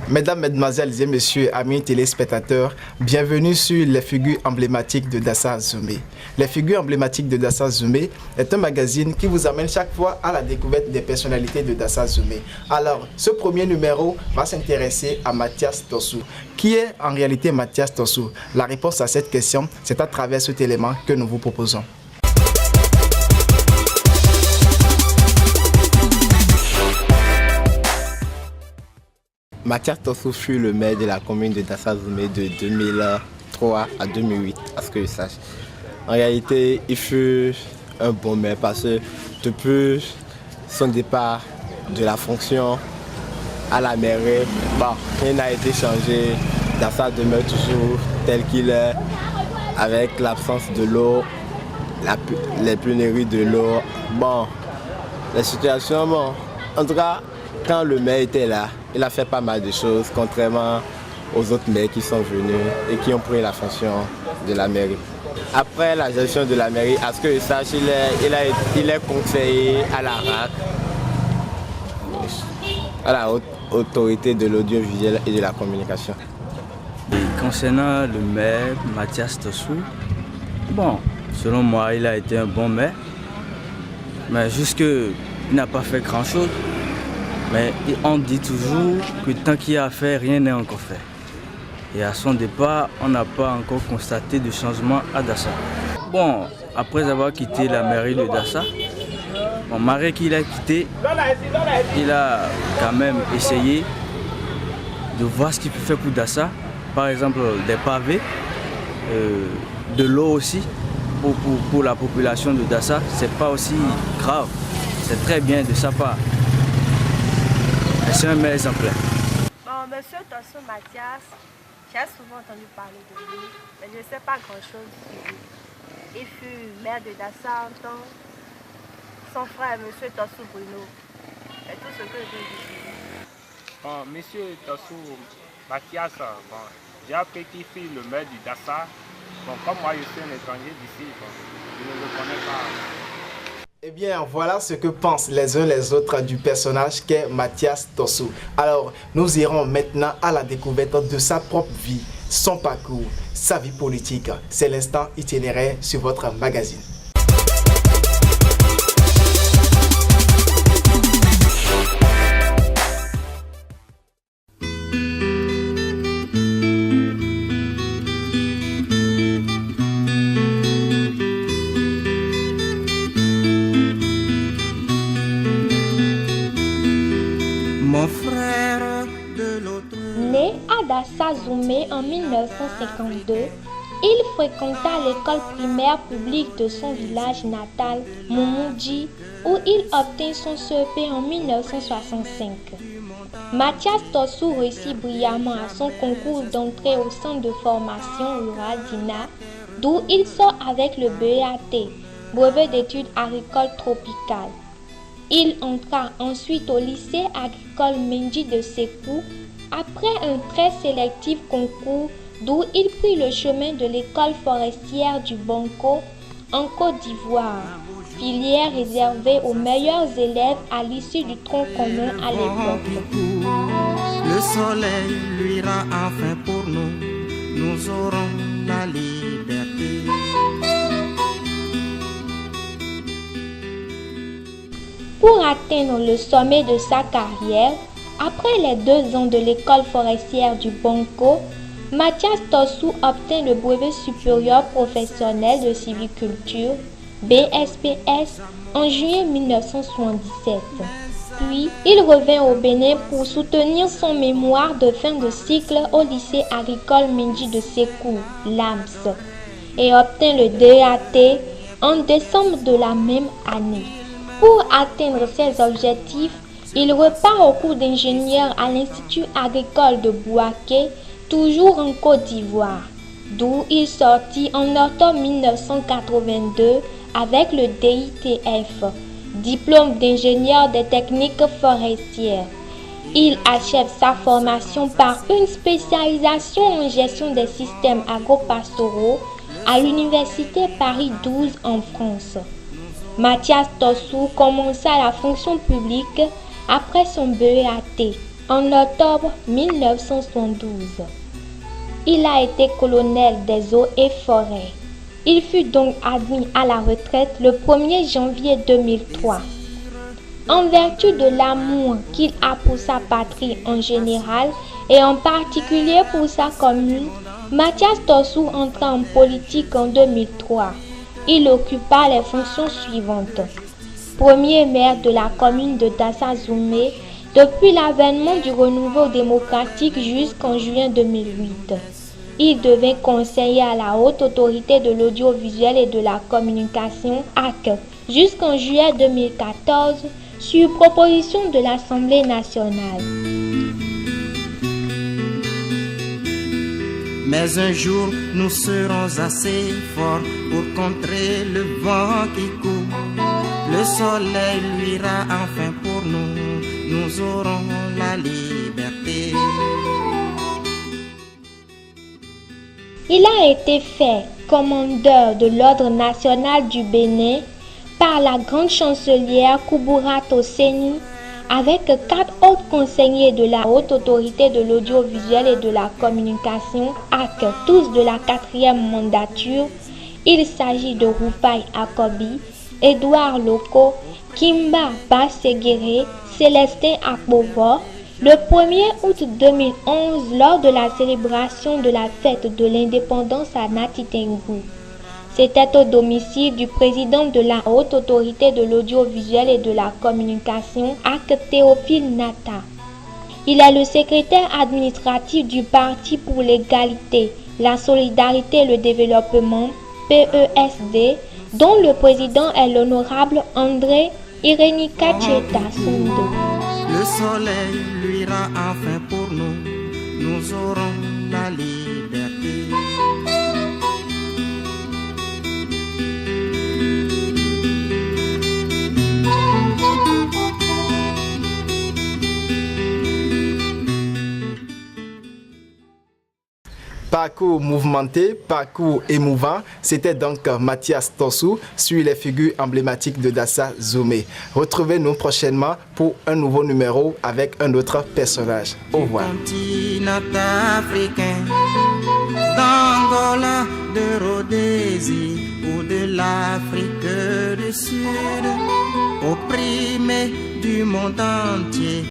Mesdames, Mesdemoiselles et Messieurs, amis téléspectateurs, bienvenue sur les figures emblématiques de Dassa Zoumé. Les figures emblématiques de Dassa Zoumé est un magazine qui vous amène chaque fois à la découverte des personnalités de Dassa Zoumé. Alors, ce premier numéro va s'intéresser à Mathias Tossou. Qui est en réalité Mathias Tossou? La réponse à cette question, c'est à travers cet élément que nous vous proposons. Mathias Tossou fut le maire de la commune de Dassa Zoumé de 2003 à 2008, à ce que je sache. En réalité, il fut un bon maire parce que depuis son départ de la fonction à la mairie, rien n'a été changé. Dassa demeure toujours tel qu'il est, avec l'absence de l'eau, les pénuries de l'eau. La situation, en tout cas, quand le maire était là, il a fait pas mal de choses, contrairement aux autres maires qui sont venus et qui ont pris la fonction de la mairie. Après la gestion de la mairie, à ce que je sache, il est conseiller à la RAC, à la haute autorité de l'audiovisuel et de la communication. Et concernant le maire Mathias Tossou, selon moi, il a été un bon maire, mais jusque il n'a pas fait grand-chose. Mais on dit toujours que tant qu'il y a à faire, rien n'est encore fait. Et à son départ, on n'a pas encore constaté de changement à Dassa. Après avoir quitté la mairie de Dassa, malgré qu'il a quitté, il a quand même essayé de voir ce qu'il peut faire pour Dassa. Par exemple, des pavés, de l'eau aussi, pour la population de Dassa. C'est pas aussi grave, c'est très bien de sa part. C'est un maire exemplaire. Monsieur Tossou Mathias, j'ai souvent entendu parler de lui, mais je ne sais pas grand-chose de lui. Il fut maire de Dassa un temps, son frère, Monsieur Tossou Bruno. C'est tout ce que je veux dire. Monsieur Tossou Mathias, j'ai appris qu'il fut le maire du Dassa. Comme moi je suis un étranger d'ici, je ne le connais pas. Eh bien, voilà ce que pensent les uns les autres du personnage qu'est Mathias Tossou. Alors, nous irons maintenant à la découverte de sa propre vie, son parcours, sa vie politique. C'est l'instant itinéraire sur votre magazine. Né à Dassa Zoumé en 1952, il fréquenta l'école primaire publique de son village natal, Moumoudji, où il obtint son CEP en 1965. Mathias Tossou réussit brillamment à son concours d'entrée au centre de formation rurale d'INA, d'où il sort avec le BEAT, brevet d'études agricoles tropicales. Il entra ensuite au lycée agricole Mendy de Sékou, après un très sélectif concours d'où il prit le chemin de l'école forestière du Banco en Côte d'Ivoire, filière réservée aux meilleurs élèves à l'issue du tronc commun à l'époque. Le soleil luira enfin pour nous, nous aurons la liberté. Pour atteindre le sommet de sa carrière, après les 2 ans de l'école forestière du Banco, Mathias Tossou obtint le brevet supérieur professionnel de civiculture, BSPS, en juillet 1977. Puis, il revint au Bénin pour soutenir son mémoire de fin de cycle au lycée agricole Mendy de Sékou, LAMS, et obtint le DAT en décembre de la même année. Pour atteindre ses objectifs, il repart au cours d'ingénieur à l'Institut agricole de Bouaké, toujours en Côte d'Ivoire, d'où il sortit en octobre 1982 avec le DITF, diplôme d'ingénieur des techniques forestières. Il achève sa formation par une spécialisation en gestion des systèmes agro-pastoraux à l'Université Paris 12 en France. Mathias Tossou commença la fonction publique après son BEAT. en octobre 1972. Il a été colonel des eaux et forêts. Il fut donc admis à la retraite le 1er janvier 2003. En vertu de l'amour qu'il a pour sa patrie en général et en particulier pour sa commune, Mathias Tossou entra en politique en 2003. Il occupa les fonctions suivantes. Premier maire de la commune de Dassa-Zoumé depuis l'avènement du renouveau démocratique jusqu'en juin 2008. Il devint conseiller à la Haute Autorité de l'Audiovisuel et de la Communication (HAC) jusqu'en juillet 2014 sur proposition de l'Assemblée nationale. Mais un jour, nous serons assez forts pour contrer le vent qui court. Le soleil luira enfin pour nous, nous aurons la liberté. Il a été fait commandeur de l'Ordre national du Bénin par la grande chancelière Koubourat Seni avec 4 autres conseillers de la Haute Autorité de l'Audiovisuel et de la Communication (HAC), tous de la 4e mandature. Il s'agit de Roufaï Akobi, Édouard Loko, Kimba Bassegere, Célestin Akbovo. Le 1er août 2011, lors de la célébration de la fête de l'indépendance à Natitengu. C'était au domicile du président de la Haute Autorité de l'Audiovisuel et de la Communication, HAC, Théophile Nata. Il est le secrétaire administratif du Parti pour l'égalité, la solidarité et le développement, PESD, dont le président est l'honorable André Irenika Tcheta Sondo. Le soleil luira enfin pour nous, nous aurons la liberté. Parcours mouvementé, parcours émouvant, c'était donc Mathias Tossou sur les figures emblématiques de Dassa-Zoumé. Retrouvez-nous prochainement pour un nouveau numéro avec un autre personnage. Au revoir. Continent africain, d'Angola, de Rhodésie ou de l'Afrique du Sud, opprimé du monde entier.